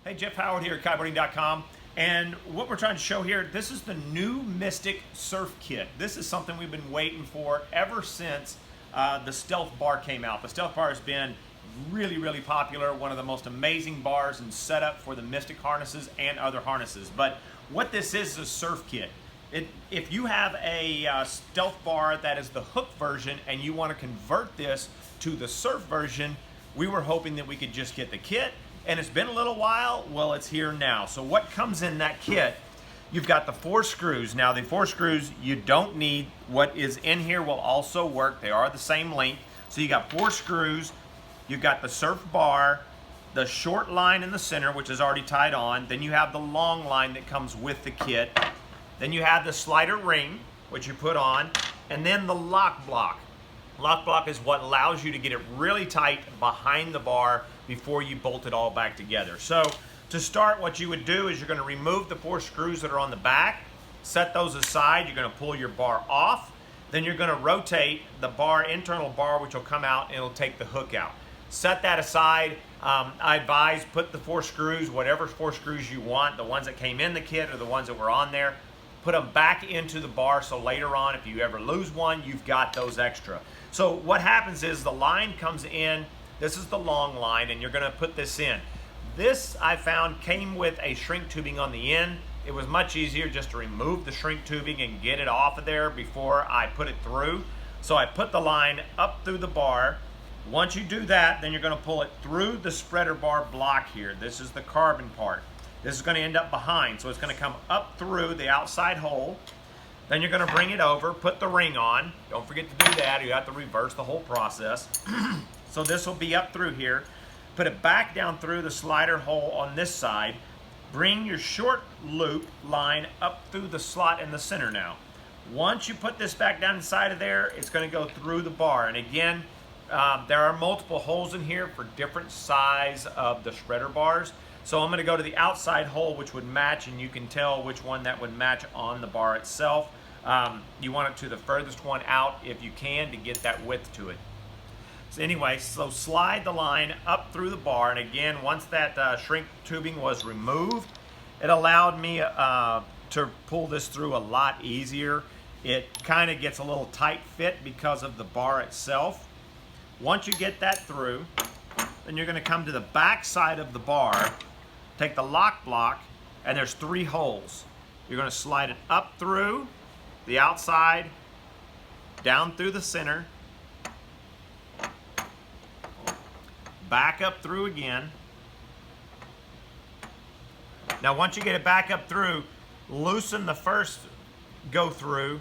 Hey, Jeff Howard here at Kiteboarding.com, and what we're trying to show here, this is the new Mystic Surf Kit. This is something we've been waiting for ever since the Stealth bar came out. The Stealth bar has been really popular, one of the most amazing bars and setup for the Mystic harnesses and other harnesses. But what this is a surf kit. If you have a Stealth bar that is the hook version and you want to convert this to the surf version, we were hoping that we could just get the kit. And it's been a little while. Well, it's here now. So what comes in that kit? You've got the 4 screws. Now the 4 screws you don't need. What is in here will also work. They are the same length. So you got 4 screws. You've got the surf bar, the short line in the center, which is already tied on. Then you have the long line that comes with the kit. Then you have the slider ring, which you put on, and then the lock block. Lock block is what allows you to get it really tight behind the bar before you bolt it all back together. So to start, what you would do is you're going to remove the 4 screws that are on the back, set those aside. You're going to pull your bar off. Then you're going to rotate the bar, internal bar, which will come out and it'll take the hook out. Set that aside. I advise put the 4 screws, whatever 4 screws you want, the ones that came in the kit or the ones that were on there, put them back into the bar so later on if you ever lose one, you've got those extra. So what happens is the line comes in. This is the long line, and you're going to put this in. This, I found, came with a shrink tubing on the end. It was much easier just to remove the shrink tubing and get it off of there before I put it through. So I put the line up through the bar. Once you do that, then you're going to pull it through the spreader bar block here. This is the carbon part. This is going to end up behind, so it's going to come up through the outside hole. Then you're going to bring it over, put the ring on. Don't forget to do that. You have to reverse the whole process. So this will be up through here. Put it back down through the slider hole on this side. Bring your short loop line up through the slot in the center now. Once you put this back down inside of there, it's going to go through the bar. And again, there are multiple holes in here for different size of the spreader bars. So I'm going to go to the outside hole, which would match, and you can tell which one that would match on the bar itself. You want it to the furthest one out if you can to get that width to it. So anyway, so slide the line up through the bar, and again, once that shrink tubing was removed, it allowed me to pull this through a lot easier. It kind of gets a little tight fit because of the bar itself. Once you get that through, then you're going to come to the back side of the bar, take the lock block, and there's 3 holes. You're going to slide it up through the outside, down through the center, back up through again. Now once you get it back up through, loosen the first go through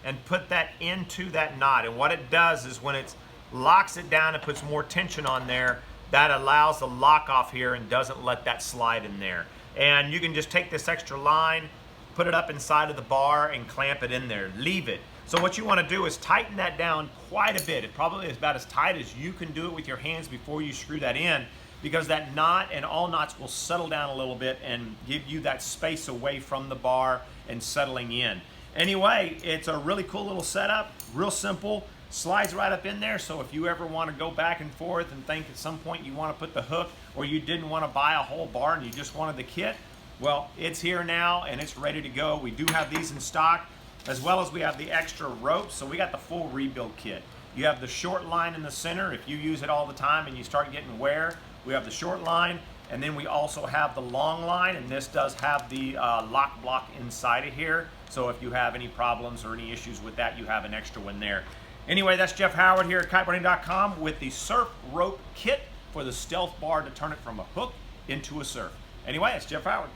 and put that into that knot. And what it does is when it locks it down and puts more tension on there, that allows the lock off here and doesn't let that slide in there. And you can just take this extra line, put it up inside of the bar and clamp it in there. Leave it. So what you want to do is tighten that down quite a bit. It probably is about as tight as you can do it with your hands before you screw that in, because that knot and all knots will settle down a little bit and give you that space away from the bar and settling in. Anyway, it's a really cool little setup, real simple, slides right up in there. So if you ever want to go back and forth and think at some point you want to put the hook, or you didn't want to buy a whole bar and you just wanted the kit, well, it's here now and it's ready to go. We do have these in stock, as well as we have the extra ropes. So we got the full rebuild kit. You have the short line in the center. If you use it all the time and you start getting wear, we have the short line, and then we also have the long line, and this does have the lock block inside of here. So if you have any problems or any issues with that, you have an extra one there. Anyway, that's Jeff Howard here at Kiteboarding.com with the surf rope kit for the Stealth bar to turn it from a hook into a surf. Anyway, it's Jeff Howard.